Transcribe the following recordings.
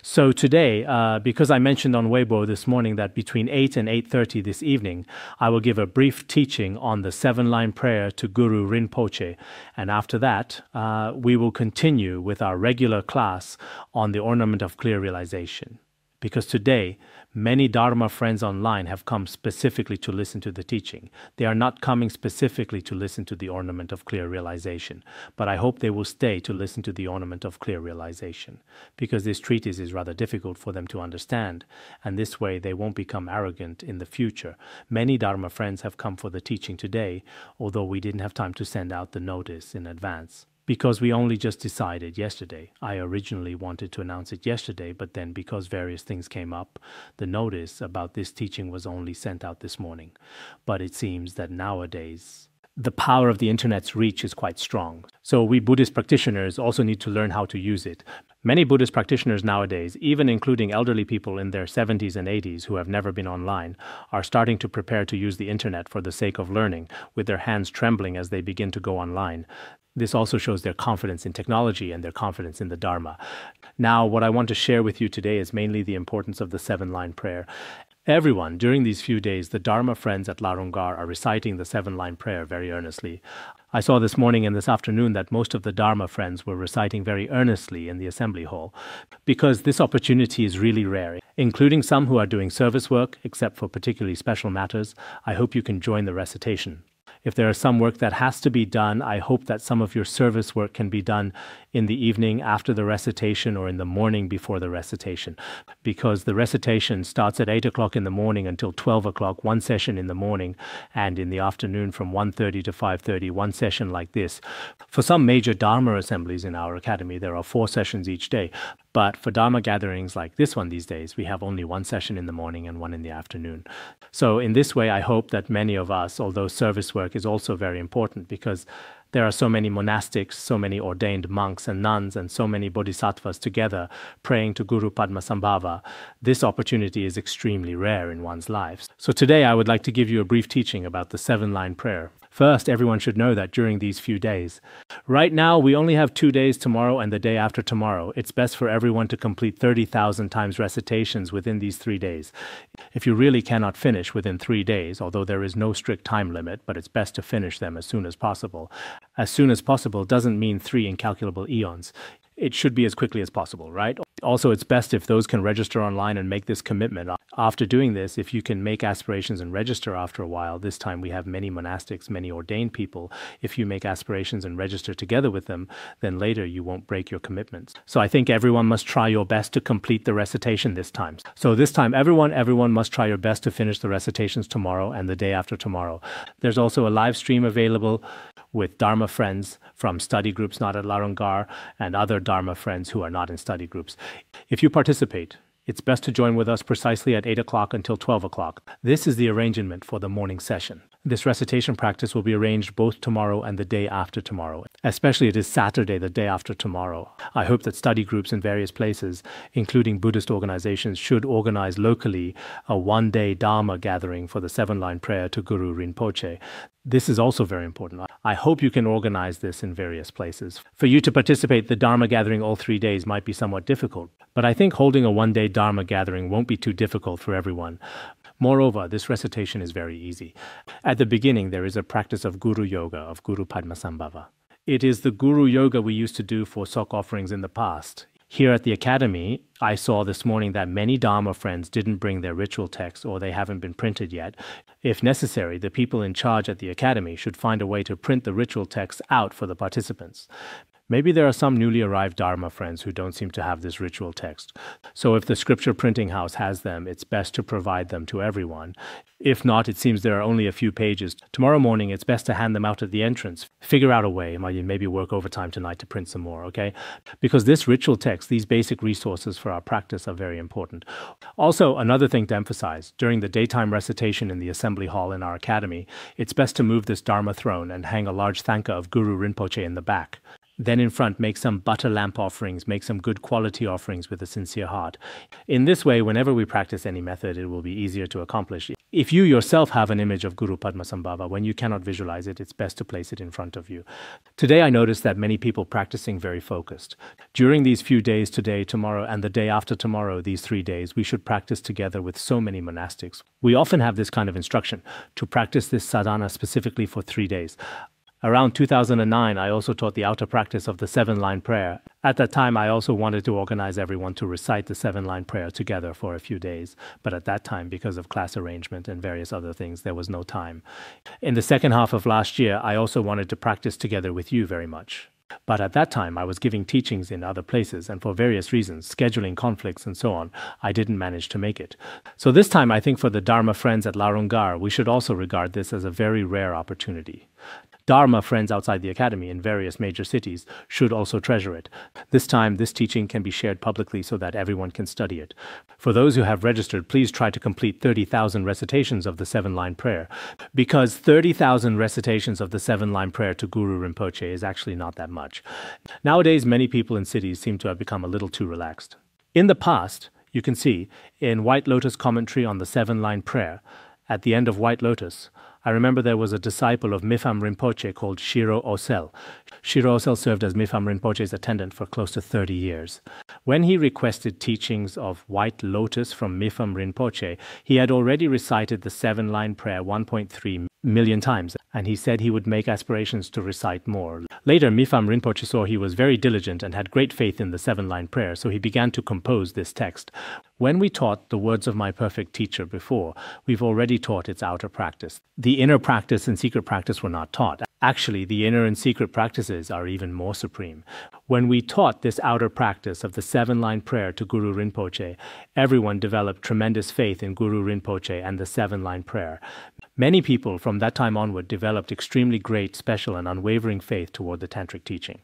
So today, because I mentioned on Weibo this morning that between 8 and 8:30 this evening, I will give a brief teaching on the seven-line prayer to Guru Rinpoche. And after that, we will continue with our regular class on the ornament of clear realization. Because today, many Dharma friends online have come specifically to listen to the teaching. They are not coming specifically to listen to the ornament of clear realization, but I hope they will stay to listen to the ornament of clear realization, because this treatise is rather difficult for them to understand, and this way they won't become arrogant in the future. Many Dharma friends have come for the teaching today, although we didn't have time to send out the notice in advance. Because we only just decided yesterday. I originally wanted to announce it yesterday, but then because various things came up, the notice about this teaching was only sent out this morning. But it seems that nowadays, the power of the internet's reach is quite strong. So we Buddhist practitioners also need to learn how to use it. Many Buddhist practitioners nowadays, even including elderly people in their 70s and 80s who have never been online, are starting to prepare to use the internet for the sake of learning, with their hands trembling as they begin to go online. This also shows their confidence in technology and their confidence in the Dharma. Now, what I want to share with you today is mainly the importance of the seven-line prayer. Everyone, during these few days, the Dharma friends at Larungar are reciting the seven-line prayer very earnestly. I saw this morning and this afternoon that most of the Dharma friends were reciting very earnestly in the assembly hall, because this opportunity is really rare, including some who are doing service work, except for particularly special matters. I hope you can join the recitation. If there is some work that has to be done, I hope that some of your service work can be done in the evening after the recitation or in the morning before the recitation, because the recitation starts at 8 o'clock in the morning until 12 o'clock, one session in the morning, and in the afternoon from 1:30 to 5:30, one session like this. For some major Dharma assemblies in our academy, there are 4 sessions each day, but for Dharma gatherings like this one these days, we have only one session in the morning and one in the afternoon. So in this way, I hope that many of us, although service work is also very important, because there are so many monastics, so many ordained monks and nuns, and so many bodhisattvas together praying to Guru Padmasambhava. This opportunity is extremely rare in one's life. So today I would like to give you a brief teaching about the seven-line prayer. First, everyone should know that during these few days. Right now, we only have 2 days, tomorrow and the day after tomorrow. It's best for everyone to complete 30,000 times recitations within these 3 days. If you really cannot finish within 3 days, although there is no strict time limit, but it's best to finish them as soon as possible. As soon as possible doesn't mean 3 incalculable eons. It should be as quickly as possible, right? Also, it's best if those can register online and make this commitment. After doing this, if you can make aspirations and register after a while, this time we have many monastics, many ordained people. If you make aspirations and register together with them, then later you won't break your commitments. So I think everyone must try your best to complete the recitation this time. So this time, everyone must try your best to finish the recitations tomorrow and the day after tomorrow. There's also a live stream available with Dharma friends from study groups not at Larungar and other Dharma friends who are not in study groups. If you participate, it's best to join with us precisely at 8 o'clock until 12 o'clock. This is the arrangement for the morning session. This recitation practice will be arranged both tomorrow and the day after tomorrow. Especially it is Saturday, the day after tomorrow. I hope that study groups in various places, including Buddhist organizations, should organize locally a one-day Dharma gathering for the seven-line prayer to Guru Rinpoche. This is also very important. I hope you can organize this in various places. For you to participate, the Dharma gathering all 3 days might be somewhat difficult, but I think holding a one-day Dharma gathering won't be too difficult for everyone. Moreover, this recitation is very easy. At the beginning, there is a practice of Guru Yoga, of Guru Padmasambhava. It is the Guru Yoga we used to do for sock offerings in the past. Here at the academy, I saw this morning that many Dharma friends didn't bring their ritual texts, or they haven't been printed yet. If necessary, the people in charge at the academy should find a way to print the ritual texts out for the participants. Maybe there are some newly arrived Dharma friends who don't seem to have this ritual text. So if the scripture printing house has them, it's best to provide them to everyone. If not, it seems there are only a few pages. Tomorrow morning, it's best to hand them out at the entrance. Figure out a way, maybe work overtime tonight to print some more, okay? Because this ritual text, these basic resources for our practice are very important. Also, another thing to emphasize, during the daytime recitation in the assembly hall in our academy, it's best to move this Dharma throne and hang a large thangka of Guru Rinpoche in the back. Then in front, make some butter lamp offerings, make some good quality offerings with a sincere heart. In this way, whenever we practice any method, it will be easier to accomplish. If you yourself have an image of Guru Padmasambhava, when you cannot visualize it, it's best to place it in front of you. Today I noticed that many people practicing very focused. During these few days, today, tomorrow, and the day after tomorrow, these 3 days, we should practice together with so many monastics. We often have this kind of instruction to practice this sadhana specifically for 3 days. Around 2009, I also taught the outer practice of the 7-line prayer. At that time, I also wanted to organize everyone to recite the 7-line prayer together for a few days. But at that time, because of class arrangement and various other things, there was no time. In the second half of last year, I also wanted to practice together with you very much. But at that time, I was giving teachings in other places, and for various reasons, scheduling conflicts and so on, I didn't manage to make it. So this time, I think for the Dharma friends at Larungar, we should also regard this as a very rare opportunity. Dharma friends outside the academy in various major cities should also treasure it. This time, this teaching can be shared publicly so that everyone can study it. For those who have registered, please try to complete 30,000 recitations of the 7-line prayer, because 30,000 recitations of the 7-line prayer to Guru Rinpoche is actually not that much. Nowadays, many people in cities seem to have become a little too relaxed. In the past, you can see, in White Lotus commentary on the 7-line prayer, at the end of White Lotus, I remember there was a disciple of Mipham Rinpoche called Shiro Osel. Shiro Osel served as Mipham Rinpoche's attendant for close to 30 years. When he requested teachings of White Lotus from Mipham Rinpoche, he had already recited the 7-line prayer 1.3 million times, and he said he would make aspirations to recite more. Later, Mipham Rinpoche saw he was very diligent and had great faith in the 7-line prayer, so he began to compose this text. When we taught the words of my perfect teacher before, we've already taught its outer practice. The inner practice and secret practice were not taught. Actually, the inner and secret practices are even more supreme. When we taught this outer practice of the 7-line prayer to Guru Rinpoche, everyone developed tremendous faith in Guru Rinpoche and the 7-line prayer. Many people from that time onward developed extremely great, special, and unwavering faith toward the tantric teaching.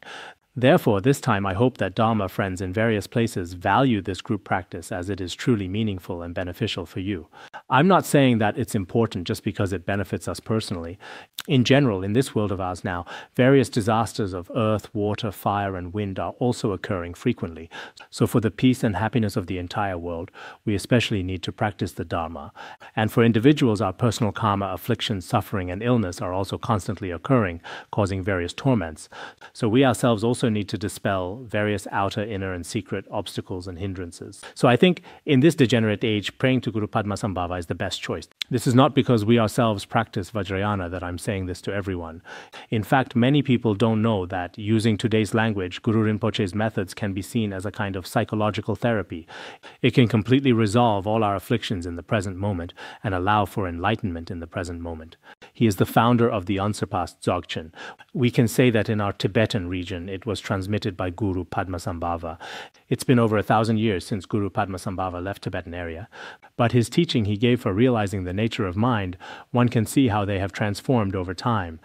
Therefore, this time I hope that Dharma friends in various places value this group practice as it is truly meaningful and beneficial for you. I'm not saying that it's important just because it benefits us personally. In general, in this world of ours now, various disasters of earth, water, fire, and wind are also occurring frequently. So for the peace and happiness of the entire world, we especially need to practice the Dharma. And for individuals, our personal karma, affliction, suffering, and illness are also constantly occurring, causing various torments. So we ourselves also need to dispel various outer, inner, and secret obstacles and hindrances. So I think in this degenerate age, praying to Guru Padmasambhava is the best choice. This is not because we ourselves practice Vajrayana that I'm saying this to everyone. In fact, many people don't know that using today's language, Guru Rinpoche's methods can be seen as a kind of psychological therapy. It can completely resolve all our afflictions in the present moment and allow for enlightenment in the present moment. He is the founder of the unsurpassed Dzogchen. We can say that in our Tibetan region, it was transmitted by Guru Padmasambhava. It's been over 1,000 years since Guru Padmasambhava left Tibetan area, but his teaching he gave for realizing the nature of mind, one can see how they have transformed over time.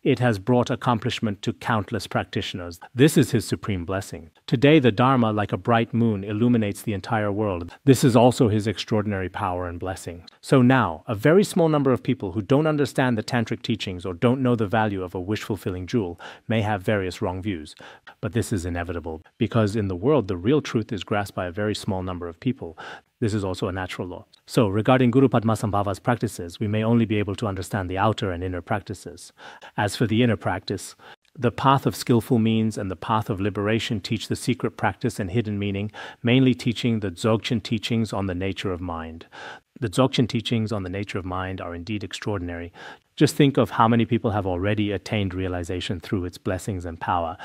It has brought accomplishment to countless practitioners. This is his supreme blessing. Today, the Dharma, like a bright moon, illuminates the entire world. This is also his extraordinary power and blessing. So now, a very small number of people who don't understand the tantric teachings or don't know the value of a wish-fulfilling jewel may have various wrong views. But this is inevitable, because in the world, the real truth is grasped by a very small number of people. This is also a natural law. So, regarding Guru Padmasambhava's practices, we may only be able to understand the outer and inner practices. As for the inner practice, the path of skillful means and the path of liberation teach the secret practice and hidden meaning, mainly teaching the Dzogchen teachings on the nature of mind. The Dzogchen teachings on the nature of mind are indeed extraordinary. Just think of how many people have already attained realization through its blessings and power.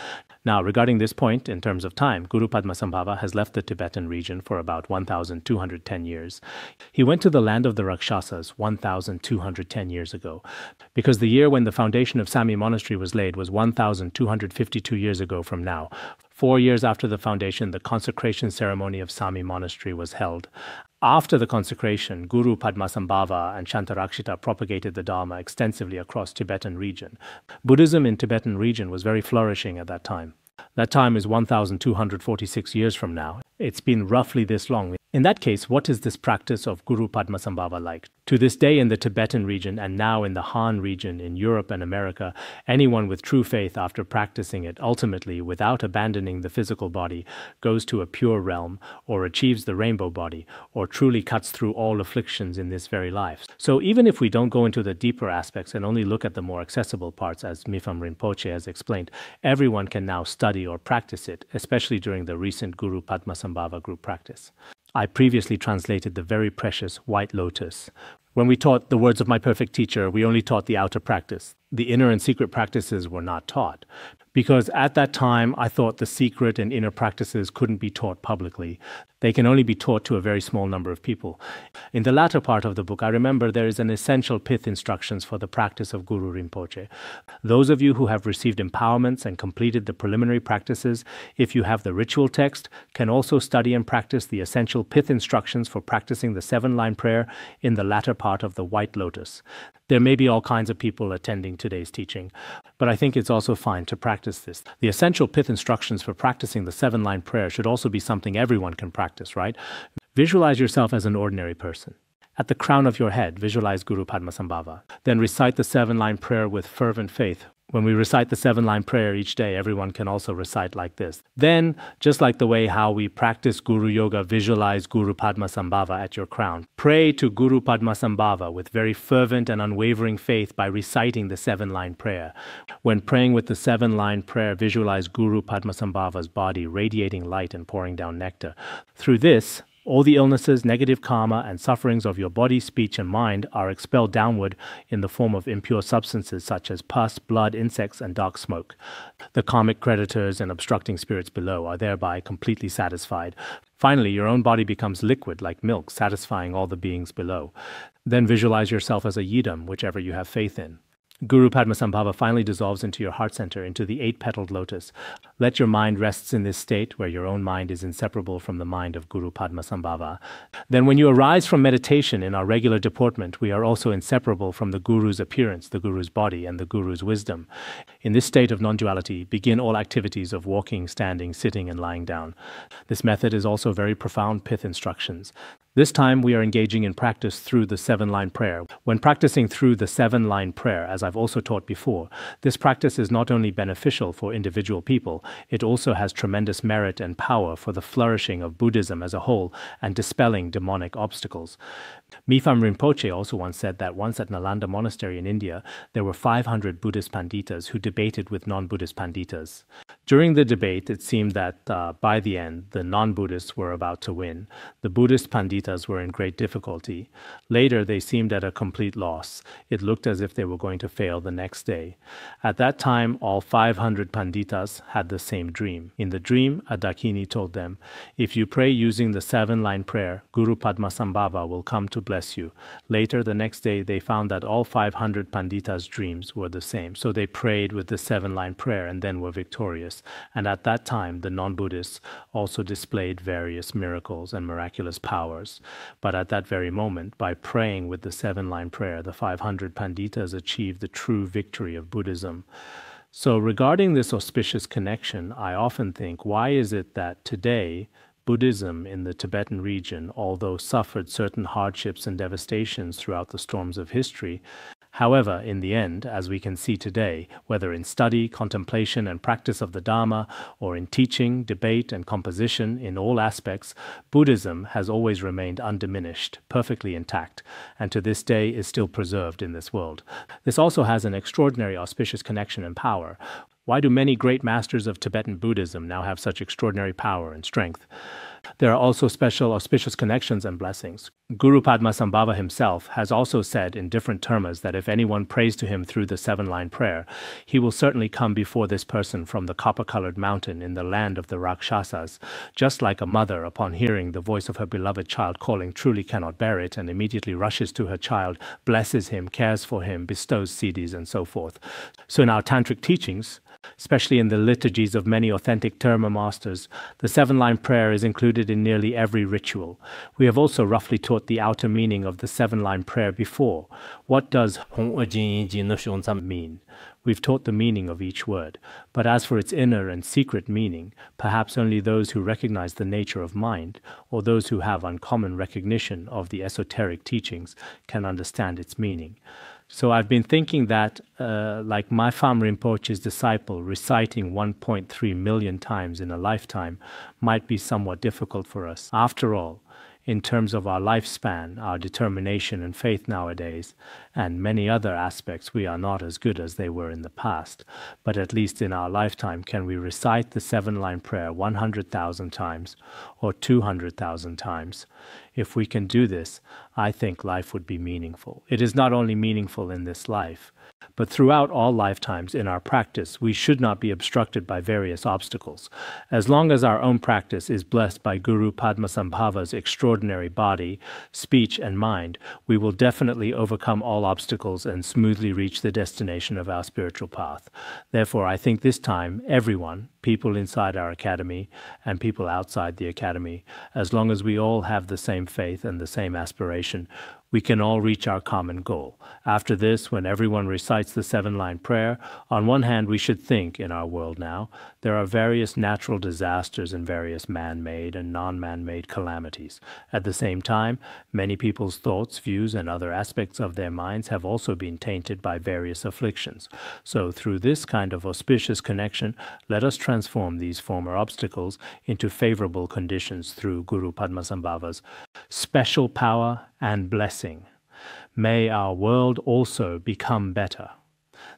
Now, regarding this point, in terms of time, Guru Padmasambhava has left the Tibetan region for about 1,210 years. He went to the land of the Rakshasas 1,210 years ago, because the year when the foundation of Sami Monastery was laid was 1,252 years ago from now. 4 years after the foundation, the consecration ceremony of Sami Monastery was held. After the consecration, Guru Padmasambhava and Shantarakshita propagated the Dharma extensively across Tibetan region. Buddhism in Tibetan region was very flourishing at that time. That time is 1,246 years from now. It's been roughly this long. In that case, what is this practice of Guru Padmasambhava like? To this day in the Tibetan region and now in the Han region in Europe and America, anyone with true faith after practicing it ultimately, without abandoning the physical body, goes to a pure realm or achieves the rainbow body or truly cuts through all afflictions in this very life. So even if we don't go into the deeper aspects and only look at the more accessible parts, as Mipham Rinpoche has explained, everyone can now study or practice it, especially during the recent Guru Padmasambhava group practice. I previously translated the very precious White Lotus. When we taught the words of my perfect teacher, we only taught the outer practice. The inner and secret practices were not taught. Because at that time, I thought the secret and inner practices couldn't be taught publicly. They can only be taught to a very small number of people. In the latter part of the book, I remember there is an essential pith instructions for the practice of Guru Rinpoche. Those of you who have received empowerments and completed the preliminary practices, if you have the ritual text, can also study and practice the essential pith instructions for practicing the 7-line prayer in the latter part of the White Lotus. There may be all kinds of people attending today's teaching, but I think it's also fine to practice this. The essential pith instructions for practicing the 7-line prayer should also be something everyone can practice, right? Visualize yourself as an ordinary person. At the crown of your head, visualize Guru Padmasambhava. Then recite the 7-line prayer with fervent faith. When we recite the 7-line prayer each day, everyone can also recite like this. Then, just like the way how we practice Guru Yoga, visualize Guru Padmasambhava at your crown. Pray to Guru Padmasambhava with very fervent and unwavering faith by reciting the 7-line prayer. When praying with the 7-line prayer, visualize Guru Padmasambhava's body radiating light and pouring down nectar. Through this, all the illnesses, negative karma, and sufferings of your body, speech, and mind are expelled downward in the form of impure substances such as pus, blood, insects, and dark smoke. The karmic creditors and obstructing spirits below are thereby completely satisfied. Finally, your own body becomes liquid like milk, satisfying all the beings below. Then visualize yourself as a yidam, whichever you have faith in. Guru Padmasambhava finally dissolves into your heart center, into the 8-petaled lotus. Let your mind rest in this state where your own mind is inseparable from the mind of Guru Padmasambhava. Then when you arise from meditation in our regular deportment, we are also inseparable from the Guru's appearance, the Guru's body, and the Guru's wisdom. In this state of non-duality, begin all activities of walking, standing, sitting, and lying down. This method is also very profound pith instructions. This time we are engaging in practice through the 7-line prayer. When practicing through the 7-line prayer, as I've also taught before, this practice is not only beneficial for individual people, it also has tremendous merit and power for the flourishing of Buddhism as a whole and dispelling demonic obstacles. Mipham Rinpoche also once said that once at Nalanda Monastery in India, there were 500 Buddhist panditas who debated with non-Buddhist panditas. During the debate, it seemed that by the end, the non-Buddhists were about to win. The Buddhist panditas were in great difficulty. Later, they seemed at a complete loss. It looked as if they were going to fail the next day. At that time, all 500 panditas had the same dream. In the dream, a Dakini told them, "If you pray using the 7-line prayer, Guru Padmasambhava will come to bless you." Later, the next day, they found that all 500 panditas' dreams were the same. So they prayed with the 7-line prayer and then were victorious. And at that time, the non-Buddhists also displayed various miracles and miraculous powers. But at that very moment, by praying with the 7-line prayer, the 500 panditas achieved the true victory of Buddhism. So regarding this auspicious connection, I often think, why is it that today, Buddhism in the Tibetan region, although suffered certain hardships and devastations throughout the storms of history, however, in the end, as we can see today, whether in study, contemplation, and practice of the Dharma, or in teaching, debate, and composition, in all aspects, Buddhism has always remained undiminished, perfectly intact, and to this day is still preserved in this world. This also has an extraordinary auspicious connection and power. Why do many great masters of Tibetan Buddhism now have such extraordinary power and strength? There are also special auspicious connections and blessings. Guru Padmasambhava himself has also said in different terms that if anyone prays to him through the 7-line prayer, he will certainly come before this person from the copper-colored mountain in the land of the Rakshasas, just like a mother upon hearing the voice of her beloved child calling truly cannot bear it and immediately rushes to her child, blesses him, cares for him, bestows siddhis, and so forth. So in our tantric teachings, especially in the liturgies of many authentic Dharma masters, the 7-line prayer is included included in nearly every ritual. We have also roughly taught the outer meaning of the 7-line prayer before. What does mean? We've taught the meaning of each word, but as for its inner and secret meaning, perhaps only those who recognize the nature of mind, or those who have uncommon recognition of the esoteric teachings, can understand its meaning. So I've been thinking that, like Mipham Rinpoche's disciple, reciting 1.3 million times in a lifetime might be somewhat difficult for us. After all, in terms of our lifespan, our determination and faith nowadays, and many other aspects, we are not as good as they were in the past. But at least in our lifetime, can we recite the 7-line prayer 100,000 times or 200,000 times? If we can do this, I think life would be meaningful. It is not only meaningful in this life, but throughout all lifetimes in our practice, we should not be obstructed by various obstacles. As long as our own practice is blessed by Guru Padmasambhava's extraordinary body, speech, and mind, we will definitely overcome all obstacles and smoothly reach the destination of our spiritual path. Therefore, I think this time, everyone, people inside our academy and people outside the academy, as long as we all have the same faith and the same aspiration, we can all reach our common goal. After this, when everyone recites the 7-line prayer, on one hand we should think, in our world now, there are various natural disasters and various man-made and non-man-made calamities. At the same time, many people's thoughts, views, and other aspects of their minds have also been tainted by various afflictions. So through this kind of auspicious connection, let us transform these former obstacles into favorable conditions through Guru Padmasambhava's special power and blessing. May our world also become better.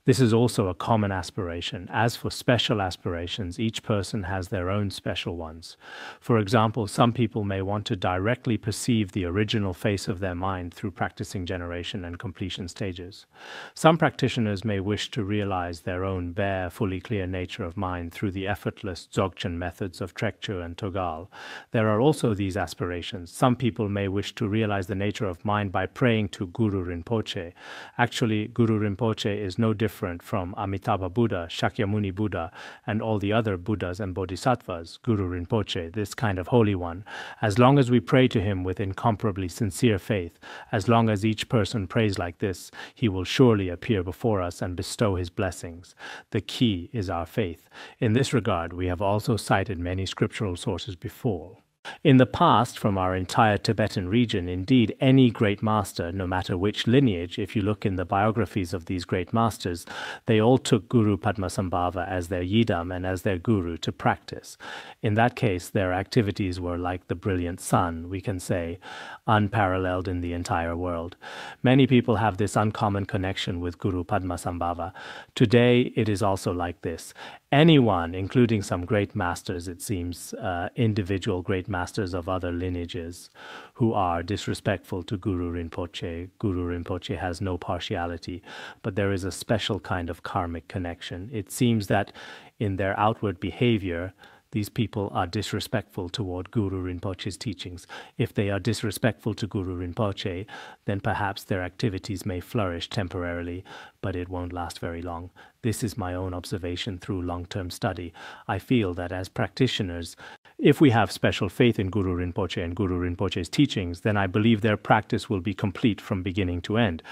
This is also a common aspiration. As for special aspirations, each person has their own special ones. For example, some people may want to directly perceive the original face of their mind through practicing generation and completion stages. Some practitioners may wish to realize their own bare, fully clear nature of mind through the effortless Dzogchen methods of Trekchö and Togal. There are also these aspirations. Some people may wish to realize the nature of mind by praying to Guru Rinpoche. Actually, Guru Rinpoche is no different from Amitabha Buddha, Shakyamuni Buddha, and all the other Buddhas and Bodhisattvas. Guru Rinpoche, this kind of holy one. As long as we pray to him with incomparably sincere faith, as long as each person prays like this, he will surely appear before us and bestow his blessings. The key is our faith. In this regard, we have also cited many scriptural sources before. In the past, from our entire Tibetan region, indeed, any great master, no matter which lineage, if you look in the biographies of these great masters, they all took Guru Padmasambhava as their yidam and as their guru to practice. In that case, their activities were like the brilliant sun, we can say, unparalleled in the entire world. Many people have this uncommon connection with Guru Padmasambhava. Today, it is also like this. Anyone, including some great masters, it seems, individual great masters of other lineages, who are disrespectful to Guru Rinpoche. Guru Rinpoche has no partiality, but there is a special kind of karmic connection. It seems that in their outward behavior, these people are disrespectful toward Guru Rinpoche's teachings. If they are disrespectful to Guru Rinpoche, then perhaps their activities may flourish temporarily, but it won't last very long. This is my own observation through long-term study. I feel that as practitioners, if we have special faith in Guru Rinpoche and Guru Rinpoche's teachings, then I believe their practice will be complete from beginning to end.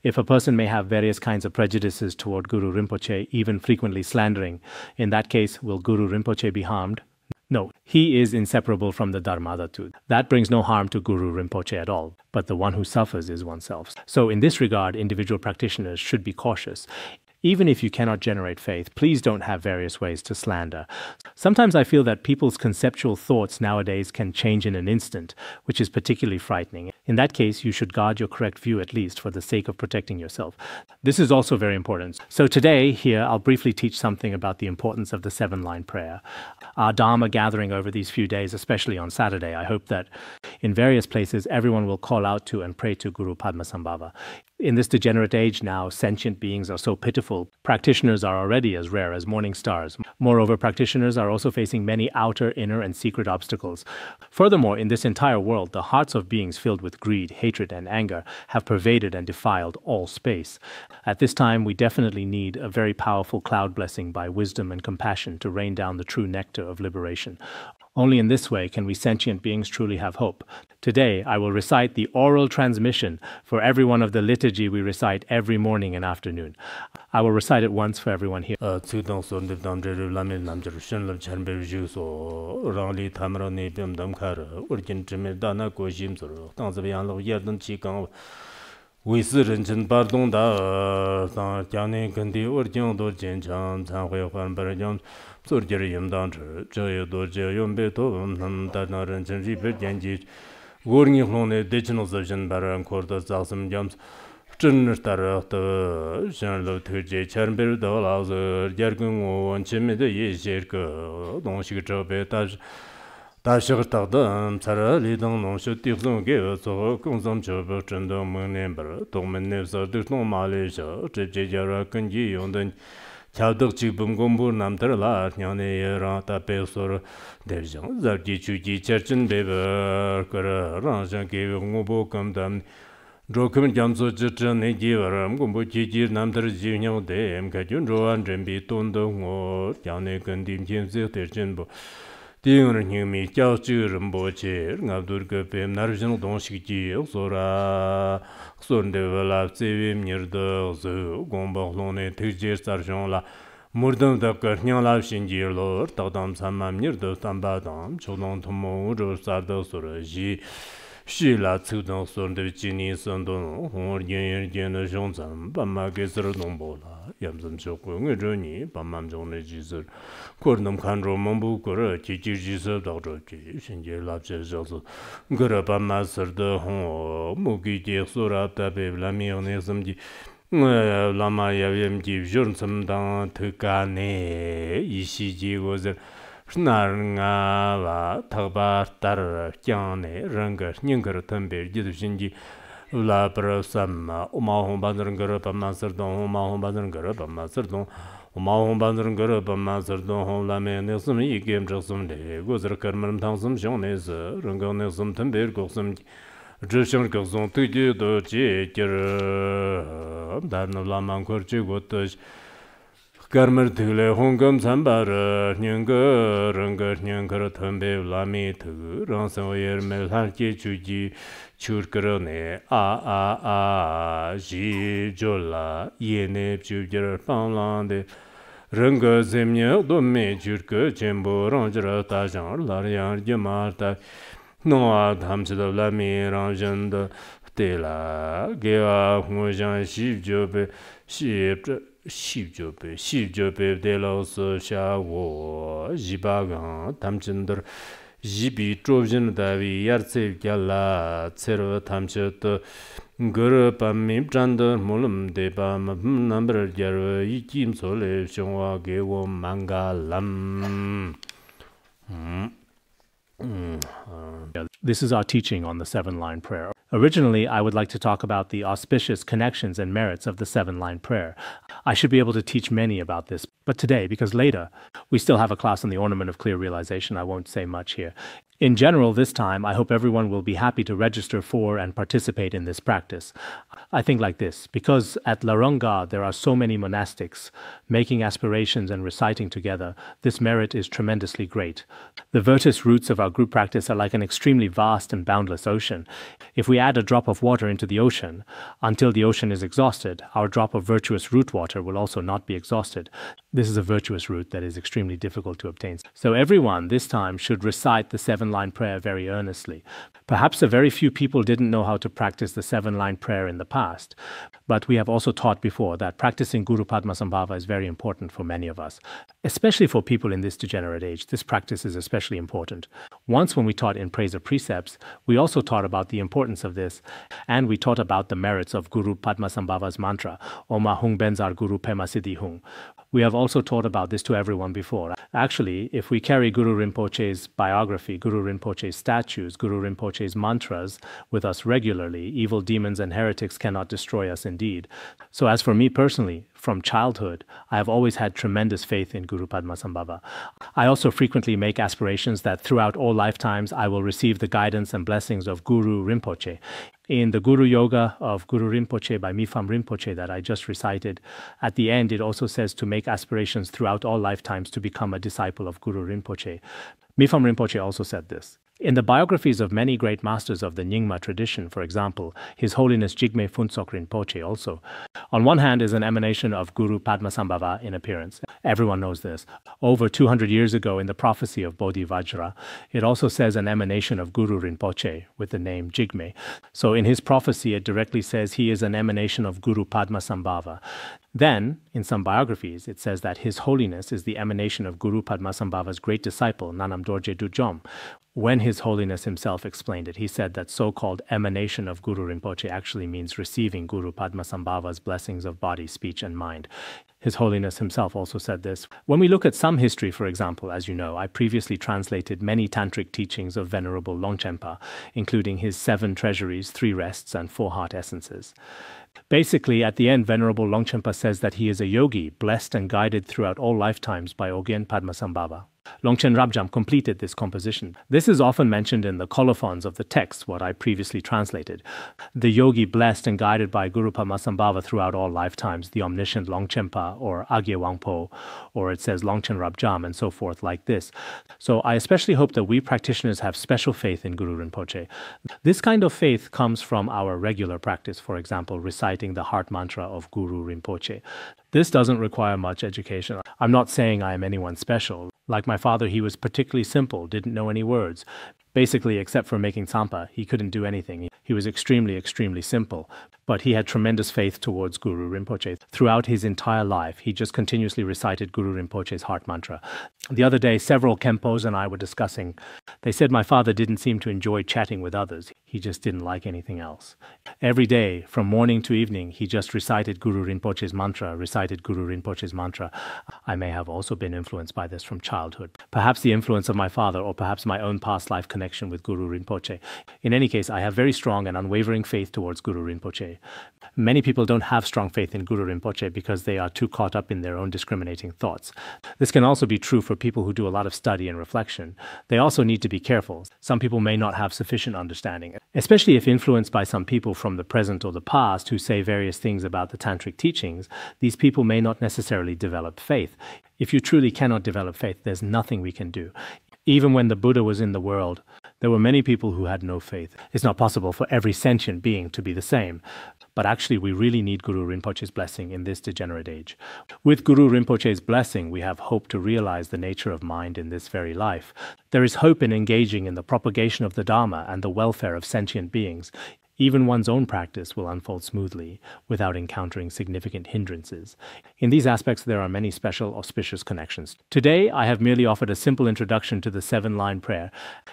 If a person may have various kinds of prejudices toward Guru Rinpoche, even frequently slandering, in that case, will Guru Rinpoche be harmed? No, he is inseparable from the Dharmadhatu. That brings no harm to Guru Rinpoche at all, but the one who suffers is oneself. So in this regard, individual practitioners should be cautious. Even if you cannot generate faith, please don't have various ways to slander. Sometimes I feel that people's conceptual thoughts nowadays can change in an instant, which is particularly frightening. In that case, you should guard your correct view at least for the sake of protecting yourself. This is also very important. So today, here, I'll briefly teach something about the importance of the 7-line prayer. Our Dharma gathering over these few days, especially on Saturday, I hope that in various places everyone will call out to and pray to Guru Padmasambhava. In this degenerate age now, sentient beings are so pitiful. Practitioners are already as rare as morning stars. Moreover, practitioners are also facing many outer, inner, and secret obstacles. Furthermore, in this entire world, the hearts of beings filled with greed, hatred, and anger have pervaded and defiled all space. At this time, we definitely need a very powerful cloud blessing by wisdom and compassion to rain down the true nectar of liberation. Only in this way can we sentient beings truly have hope. Today, I will recite the oral transmission for every one of the liturgy we recite every morning and afternoon. I will recite it once for everyone here. Dzogchen jamso zhizhen ne jiwaram gombo jijir namdar jinyao dem kajun roan zhenbi tondo ngo jiane gandim jimzi terjenbo Dingr nyingmi jiao zhi rinpoche ngabdur gopem narjin dongshik ji sora sornde velab zewim nirdo zo gombo hlone tijir sarjong la murdam dakar nyalab shinjir lor tagdam samam nirdo tambadam chodong tomo uro sardo sora ji She la Tudon son de Gini Sondon, or Yen Yen Johnson, Bama Gezer Dombola, Yamsam Chokung, Journey, Bamam John Jesus, Cornum Kandro Mambu Gura, Chichi Jesus, Dr. Shinje Lapses also, Gura Bamaster de Hon, Mugi Sura Tabe, Lamionism, Lama Yavim Give Johnson down to Kane, Ishiji was a Snarnga Tabar Tar Kiane Ranger Ninker Temper Jidushinji La Brasama Omahon Bandanger Pamasterdon Omahon Bandanger Pamasterdon Omahon Bandanger Pamasterdon Lame Nelson E game Josum de Gozer Carmen Tansum Jones Rangon Nelson Temper Gosum Jushan Gosson to you do Jir Dan Laman Corchi Gotish Karmer tule hongam sambar nyanga rangar nyangara thambe lami thu ransan yer mel harche chuji churkarone a ji jola yene chujer panlande ranga zemnya domme churka chembo ranjara ta jan laryar jamarta noa dhamchada lami ranjanda tela geva hujan shivjobe shivja Shivjobe de los Shawo, Jibagan, Tamchinder, Jibi, Trojan Davi, Yartsev Gala, Cerva Tamchet, Guru Padmasambhava, Mulum de Bam, number Jarva, Ikim Sole, Shonwa, Gewo, Mangalam. This is our teaching on the seven-line prayer. Originally, I would like to talk about the auspicious connections and merits of the seven-line prayer. I should be able to teach many about this, but today, because later, we still have a class on the ornament of clear realization, I won't say much here. In general, this time, I hope everyone will be happy to register for and participate in this practice. I think like this, because at Larunga there are so many monastics making aspirations and reciting together, this merit is tremendously great. The virtus roots of our group practice are like an extremely vast and boundless ocean. If we add a drop of water into the ocean, until the ocean is exhausted, our drop of virtuous root water will also not be exhausted. This is a virtuous root that is extremely difficult to obtain. So everyone this time should recite the seven-line prayer very earnestly. Perhaps a very few people didn't know how to practice the seven-line prayer in the past, but we have also taught before that practicing Guru Padmasambhava is very important for many of us. Especially for people in this degenerate age, this practice is especially important. Once when we taught in Praise of Precepts, we also taught about the importance of this, and we taught about the merits of Guru Padmasambhava's mantra, Oma Hung Benzar Guru Pema Siddhi Hung. We have also taught about this to everyone before. Actually, if we carry Guru Rinpoche's biography, Guru Rinpoche's statues, Guru Rinpoche's mantras with us regularly, evil demons and heretics cannot destroy us indeed. So as for me personally, from childhood, I have always had tremendous faith in Guru Padmasambhava. I also frequently make aspirations that throughout all lifetimes I will receive the guidance and blessings of Guru Rinpoche. In the Guru Yoga of Guru Rinpoche by Mipham Rinpoche that I just recited, at the end it also says to make aspirations throughout all lifetimes to become a disciple of Guru Rinpoche. Mipham Rinpoche also said this. In the biographies of many great masters of the Nyingma tradition, for example, His Holiness Jigme Phuntsok Rinpoche also, on one hand is an emanation of Guru Padmasambhava in appearance. Everyone knows this. Over 200 years ago in the prophecy of Bodhi Vajra, it also says an emanation of Guru Rinpoche with the name Jigme. So in his prophecy, it directly says he is an emanation of Guru Padmasambhava. Then, in some biographies, it says that His Holiness is the emanation of Guru Padmasambhava's great disciple, Nanam Dorje Dujom. When His Holiness himself explained it, he said that so-called emanation of Guru Rinpoche actually means receiving Guru Padmasambhava's blessings of body, speech, and mind. His Holiness himself also said this. When we look at some history, for example, as you know, I previously translated many tantric teachings of Venerable Longchenpa, including his 7 treasuries, 3 rests, and 4 heart essences. Basically, at the end, Venerable Longchenpa says that he is a yogi, blessed and guided throughout all lifetimes by Ogyen Padmasambhava. Longchen Rabjam completed this composition. This is often mentioned in the colophons of the text, what I previously translated. The yogi blessed and guided by Guru Padmasambhava throughout all lifetimes, the omniscient Longchenpa or Agye Wangpo, or it says Longchen Rabjam and so forth like this. So I especially hope that we practitioners have special faith in Guru Rinpoche. This kind of faith comes from our regular practice, for example, reciting the heart mantra of Guru Rinpoche. This doesn't require much education. I'm not saying I am anyone special. Like my father, he was particularly simple, didn't know any words. Basically, except for making tsampa, he couldn't do anything. He was extremely, extremely simple. But he had tremendous faith towards Guru Rinpoche. Throughout his entire life, he just continuously recited Guru Rinpoche's heart mantra. The other day, several Khenpos and I were discussing. They said my father didn't seem to enjoy chatting with others. He just didn't like anything else. Every day, from morning to evening, he just recited Guru Rinpoche's mantra, I may have also been influenced by this from childhood. Perhaps the influence of my father, or perhaps my own past life connection with Guru Rinpoche. In any case, I have very strong and unwavering faith towards Guru Rinpoche. Many people don't have strong faith in Guru Rinpoche because they are too caught up in their own discriminating thoughts. This can also be true for people who do a lot of study and reflection. They also need to be careful. Some people may not have sufficient understanding, especially if influenced by some people from the present or the past who say various things about the tantric teachings. These people may not necessarily develop faith. If you truly cannot develop faith, there's nothing we can do. Even when the Buddha was in the world, there were many people who had no faith. It's not possible for every sentient being to be the same. But actually, we really need Guru Rinpoche's blessing in this degenerate age. With Guru Rinpoche's blessing, we have hope to realize the nature of mind in this very life. There is hope in engaging in the propagation of the Dharma and the welfare of sentient beings. Even one's own practice will unfold smoothly without encountering significant hindrances. In these aspects, there are many special auspicious connections. Today, I have merely offered a simple introduction to the 7-line prayer.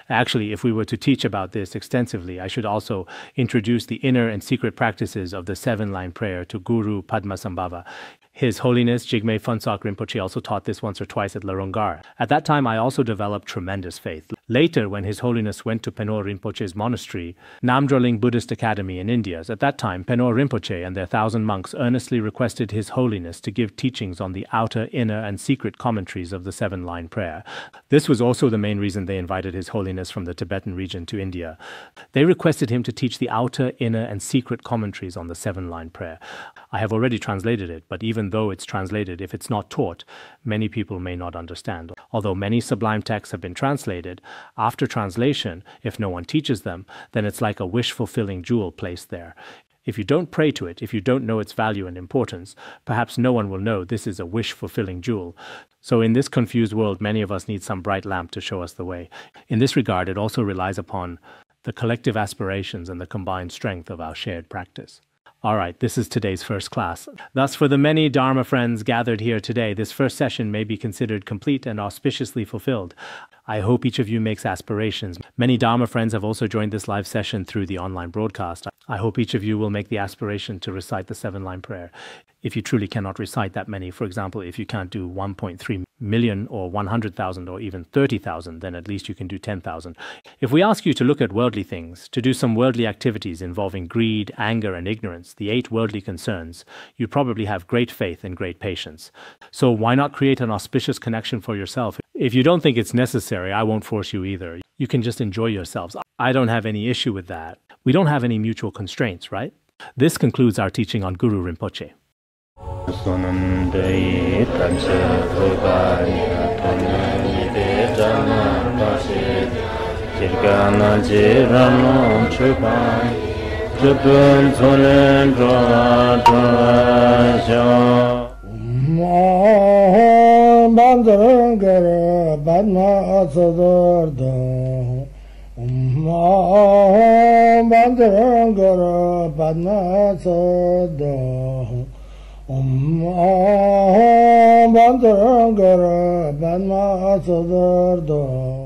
Actually, if we were to teach about this extensively, I should also introduce the inner and secret practices of the 7-line prayer to Guru Padmasambhava. His Holiness Jigme Phuntsok Rinpoche also taught this once or twice at Laronggar. At that time, I also developed tremendous faith. Later, when His Holiness went to Penor Rinpoche's monastery, Namdroling Buddhist Academy in India, at that time, Penor Rinpoche and their 1,000 monks earnestly requested His Holiness to give teachings on the outer, inner, and secret commentaries of the 7-line prayer. This was also the main reason they invited His Holiness from the Tibetan region to India. They requested him to teach the outer, inner, and secret commentaries on the 7-line prayer. I have already translated it, but even though it's translated, if it's not taught, many people may not understand. Although many sublime texts have been translated, after translation, if no one teaches them, then it's like a wish-fulfilling jewel placed there. If you don't pray to it, if you don't know its value and importance, perhaps no one will know this is a wish-fulfilling jewel. So in this confused world, many of us need some bright lamp to show us the way. In this regard, it also relies upon the collective aspirations and the combined strength of our shared practice. All right, this is today's first class. Thus, for the many Dharma friends gathered here today, this first session may be considered complete and auspiciously fulfilled. I hope each of you makes aspirations. Many Dharma friends have also joined this live session through the online broadcast. I hope each of you will make the aspiration to recite the 7-line prayer. If you truly cannot recite that many, for example, if you can't do 1.3 million or 100,000 or even 30,000, then at least you can do 10,000. If we ask you to look at worldly things, to do some worldly activities involving greed, anger, and ignorance, the 8 worldly concerns, you probably have great faith and great patience. So why not create an auspicious connection for yourself? If you don't think it's necessary, I won't force you either. You can just enjoy yourselves. I don't have any issue with that. We don't have any mutual constraints, right? This concludes our teaching on Guru Rinpoche. Jirgana Jirano Chupai, Jupun Tulen Droa Bandharangara Padmasambhava Bandharangara Padmasambhava Bandharangara Padmasambhava